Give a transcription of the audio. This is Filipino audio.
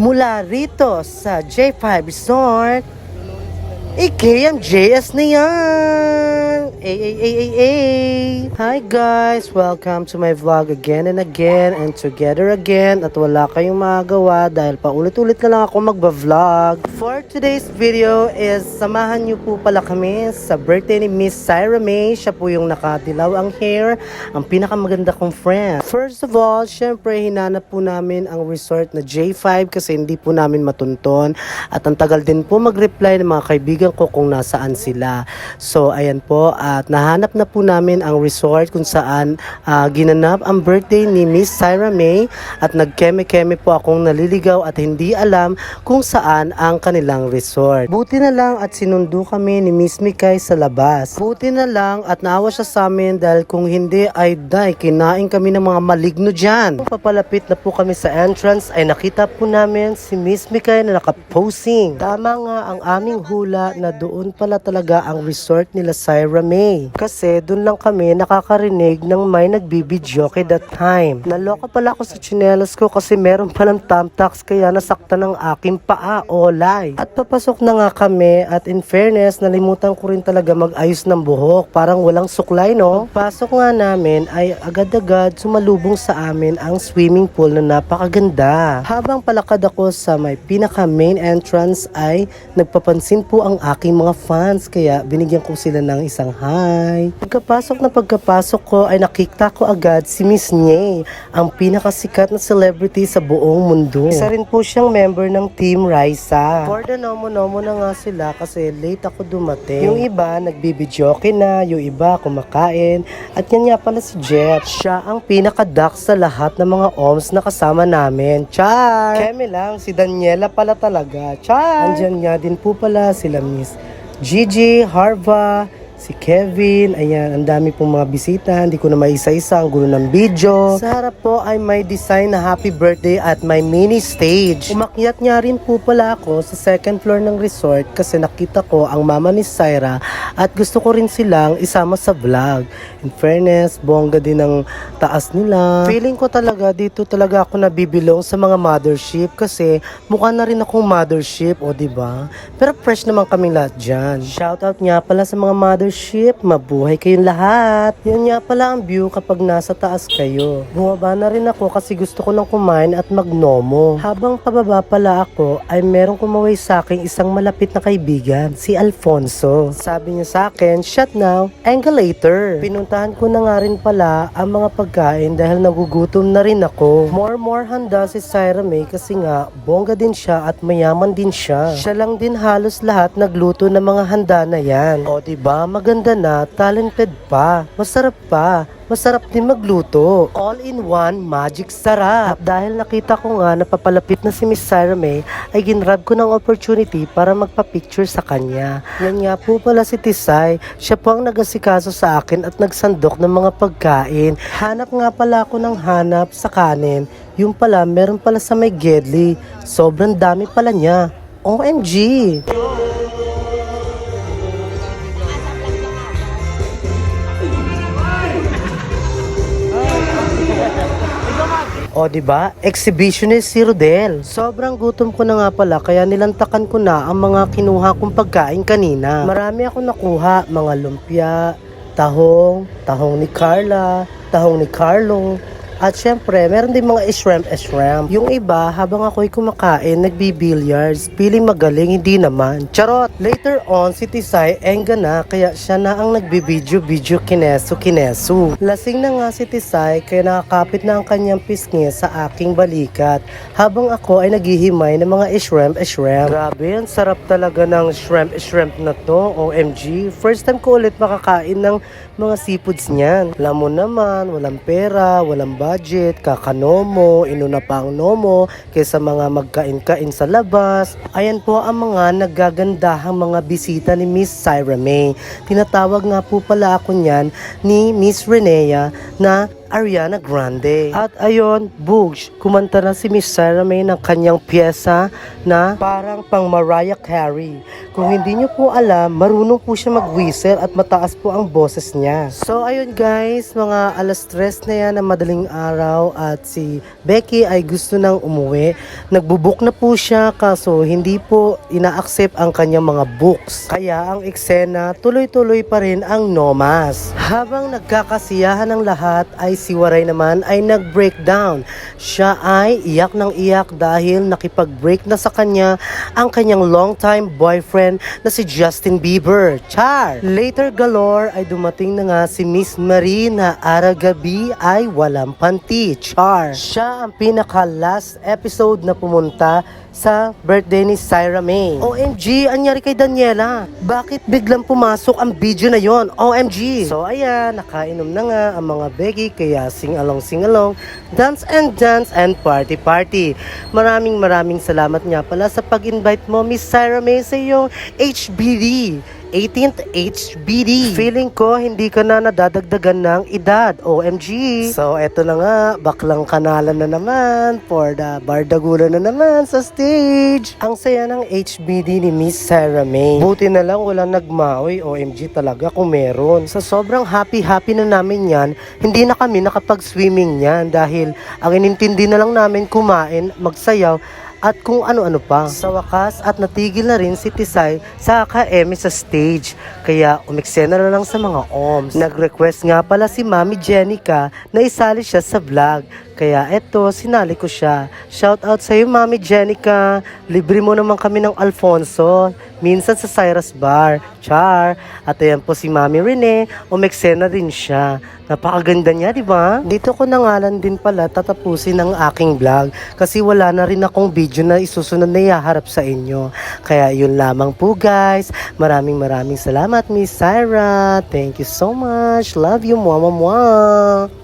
Mula rito sa J5 Resort, JS na yan! Hi guys! Welcome to my vlog again and again and together again at wala kayong magagawa dahil paulit-ulit na lang ako magba-vlog. For today's video is samahan niyo po pala kami sa birthday ni Miss Syra May. Siya po yung nakadilaw ang hair, ang pinakamaganda kong friend. First of all, syempre hinanap po namin ang resort na J5 kasi hindi po namin matunton at ang tagal din po mag-reply ng mga kaibigan ko kung nasaan sila. So ayan po, at nahanap na po namin ang resort kung saan ginanap ang birthday ni Miss Syra May at nagkeme-keme po akong naliligaw at hindi alam kung saan ang kanilang resort. Buti na lang at sinundo kami ni Miss Mikay sa labas. Buti na lang at naawa siya sa amin dahil kung hindi ay kinain kami ng mga maligno dyan. Kung papalapit na po kami sa entrance ay nakita po namin si Miss Mikay na nakaposing. Tama nga ang aming hula na doon pala talaga ang resort nila Syra May. Kasi doon lang kami nakakarinig ng may nagbibidyoke that time. Naloka pala ako sa tsinelas ko kasi meron palang thumbtacks kaya nasaktan ng aking paa, olay. At papasok na nga kami at in fairness nalimutan ko rin talaga mag-ayos ng buhok. Parang walang suklay, no? Pasok nga namin ay agad-agad sumalubong sa amin ang swimming pool na napakaganda. Habang palakad ako sa may pinaka main entrance ay nagpapansin po ang aking mga fans kaya binigyan ko sila ng isang hi. Pagkapasok ko ay nakita ko agad si Miss Nye, ang pinakasikat na celebrity sa buong mundo. Isa rin po siyang member ng Team Raisa. For the nomo-nomo na nga sila kasi late ako dumating. Yung iba nagbibidyoke na, yung iba kumakain at yan nga pala si Jeff. Siya ang pinaka-duck sa lahat ng mga OMS na kasama namin. Char! Keme lang, si Daniela pala talaga. Char! Andyan nga din po pala sila Miss Gigi, Harva, si Kevin, ayan, ang dami pong mga bisita, hindi ko na maisa-isa, ang gulo ng video. Sa harap po ay may design na happy birthday at may mini stage. Umakyat nga rin po pala ako sa second floor ng resort kasi nakita ko ang mama ni Syra at gusto ko rin silang isama sa vlog. In fairness, bongga din ang taas nila. Feeling ko talaga dito talaga ako nabibilong sa mga mothership kasi mukha na rin akong mothership, o diba? Pero fresh naman kaming lahat dyan. Shoutout nga pala sa mga mothership, mabuhay kayong lahat. Yan nga pala ang view kapag nasa taas kayo. Bumaba na rin ako kasi gusto ko lang kumain at magnomo. Habang pababa pala ako ay merong kumaway sa akin isang malapit na kaibigan, si Alfonso. Sabi niya sa akin, shut now, angle later. Pinuntahan ko na nga rin pala ang mga pagkain dahil nagugutom na rin ako. More handa si Syra May kasi nga bongga din siya at mayaman din siya. Siya lang din halos lahat nagluto ng mga handa na yan. O diba, maganda na, talented pa, masarap din magluto. All-in-one, magic sarap. At dahil nakita ko nga napapalapit na si Miss Syra May, ay ginrab ko ng opportunity para magpa-picture sa kanya. Yan nga po pala si Tisay, siya po ang nagasikaso sa akin at nagsandok ng mga pagkain. Hanap nga pala ako ng hanap sa kanin. Yung pala, meron pala sa may Gedli. Sobrang dami pala niya. OMG! O diba? Exhibitionist si Rodel. Sobrang gutom ko na nga pala kaya nilantakan ko na ang mga kinuha kong pagkain kanina. Marami ako nakuha, mga lumpia, tahong ni Carla, tahong ni Carlo. At syempre, meron din mga shrimp. Yung iba, habang ako'y kumakain, nagbi-billiards. Feeling magaling, hindi naman. Charot! Later on, si Tisay, engga na, kaya siya na ang nagbibidyo kineso. Lasing na nga si Tisay, kaya nakakapit na ang kanyang pisngi sa aking balikat. Habang ako ay naghihimay ng mga shrimp. Grabe, ang sarap talaga ng shrimp na to. OMG, first time ko ulit makakain ng mga seafoods niyan. Alam mo naman, walang pera, walang budget, kakanomo, inuna pa ang nomo, kaysa mga magkain-kain sa labas. Ayan po ang mga naggagandahang mga bisita ni Miss Syra May. Tinatawag nga po pala ako niyan ni Miss Renea na Ariana Grande. At ayon, Bugs, kumanta na si Miss Sarah May ng kanyang pyesa na parang pang Mariah Carey. Kung hindi nyo po alam, marunong po siya mag-whistle at mataas po ang boses niya. So ayun guys, mga alas 3 na yan ng madaling araw at si Becky ay gusto nang umuwi. Nagbubook na po siya kaso hindi po ina-accept ang kanyang mga books. Kaya ang eksena, tuloy-tuloy pa rin ang nomas. Habang nagkakasiyahan ng lahat ay si Waray naman ay nag-breakdown. Siya ay iyak ng iyak dahil nakipag-break na sa kanya ang kanyang long-time boyfriend na si Justin Bieber. Char! Later galore ay dumating na nga si Miss Marie na araw-gabi ay walang panty. Char! Siya ang pinaka-last episode na pumunta sa birthday ni Sarah May. OMG, anyari kay Daniela? Bakit biglang pumasok ang video na yon? OMG! So ayan, nakainom na nga ang mga Becky kaya sing along, dance and party. Maraming salamat nga pala sa pag-invite mo, Miss Sarah May, sa iyong HBD. 18th HBD. Feeling ko hindi ka na nadadagdagan ng edad. OMG. So eto na nga, baklang kanalan na naman for the bardagulan na naman sa stage. Ang saya ng HBD ni Miss Sarah May. Buti na lang walang nagmaoy. OMG talaga kung meron. Sa sobrang happy na namin yan, hindi na kami nakapag-swimming yan dahil ang inintindi na lang namin kumain, magsayaw, at kung ano-ano pa. Sa wakas at natigil na rin si Tisay sa ka-eme sa stage. Kaya umiksena na lang sa mga OMS. Nag-request nga pala si Mami Jenica na isali siya sa vlog. Kaya eto, sinali ko siya. Shout out sa iyo, Mami Jenica. Libre mo naman kami ng Alfonso. Minsan sa Cyrus Bar. Char. At ayan po si Mami Rene. Umiksena din siya. Napakaganda niya, di ba? Dito ko na ngalan din pala tatapusin ang aking vlog. Kasi wala na rin akong video na isusunod na ihaharap sa inyo. Kaya yun lamang po guys. Maraming salamat, Miss Sarah. Thank you so much. Love you, mwah.